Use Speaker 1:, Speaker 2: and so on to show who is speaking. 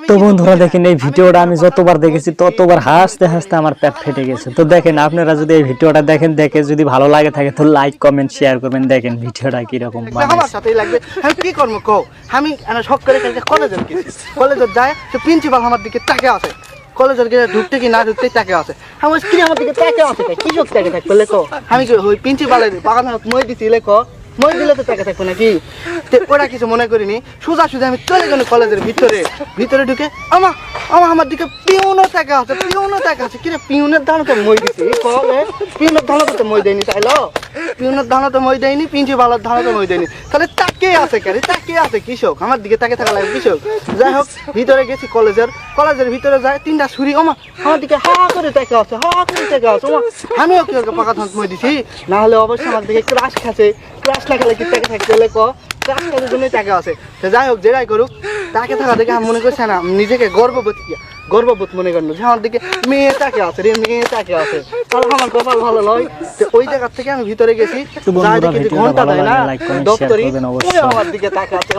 Speaker 1: তো বন্ধুরা দেখেন এই ভিডিওটা আমি যতবার দেখেছি ততবার হাসতে হাসতে আমার পেট ফেটে গেছে। তো দেখেন আপনারা যদি এই ভিডিওটা দেখে যদি ভালো লাগে থাকে তো লাইক কমেন্ট শেয়ার করবেন। দেখেন ভিডিওটা কিরকম
Speaker 2: আমার সাথেই লাগবে। আমি কি করবো কও? আমি শখ করে কালকে কলেজে গেছি, কলেজে যায় তো প্রিন্সিপাল আমার দিকে তাকে আছে, কলেজের গিয়ে ঢুকতে কি না ঢুকতেই তাকে আছে। আমার স্ত্রী আমার দিকে তাকে আছে, কি চোখ তাকে থাকবে লেখো? আমি কি ওই প্রিন্সিপালের বাগান মই দিছি লেখো? মই দিলে তো তাকে থাকবে নাকি? ওরা কিছু মনে করিনি, সোজা সোজা আমি চলে গেল কলেজের ভিতরে ঢুকে আমার দিকে পিউনও তাকে আছে, পিউনও তাকে আছে। কিরে পিউনের ধান তো মই দিছি, পিউনের ধান তো মই দেয়নি, তাইলো পিউনের ধান তো মই দেয়নি, প্রিন্সিপালের ধান তো মই দেয়নি, তাহলে তাকে আছে কেন? তাকে আছে কৃষক, আমার দিকে তাকে থাকা লাগে কৃষক। যাই হোক ভিতরে গেছি কলেজের ভিতরে যায় তিনটা ছুরি আমার দিকে হা করে তাকে আছে, হা করে তাকে আছে। আমিও কি পাকা ধান মই দিছি, না হলে অবশ্যই আমার দিকে ক্রাশ খাচ্ছে, ক্রাশ না খেলে কি তাকে থাকতে হলে ক্রাশ খাওয়ার জন্যই তাকে আছে। যাই হোক যেটাই করুক তাকে থাকা দেখে আমি মনে করছি না নিজেকে গর্ববোধ মনে করেন যে আমার দিকে মেয়ে তাকে আছে রে, মেয়ে তাকে আছে, তাহলে আমার কপাল ভালো নয়। ওই জায়গার থেকে আমি ভিতরে গেছি, যা দেখি ঘন্টা দেয় না দপ্তরি, আমার দিকে তাকে আছে।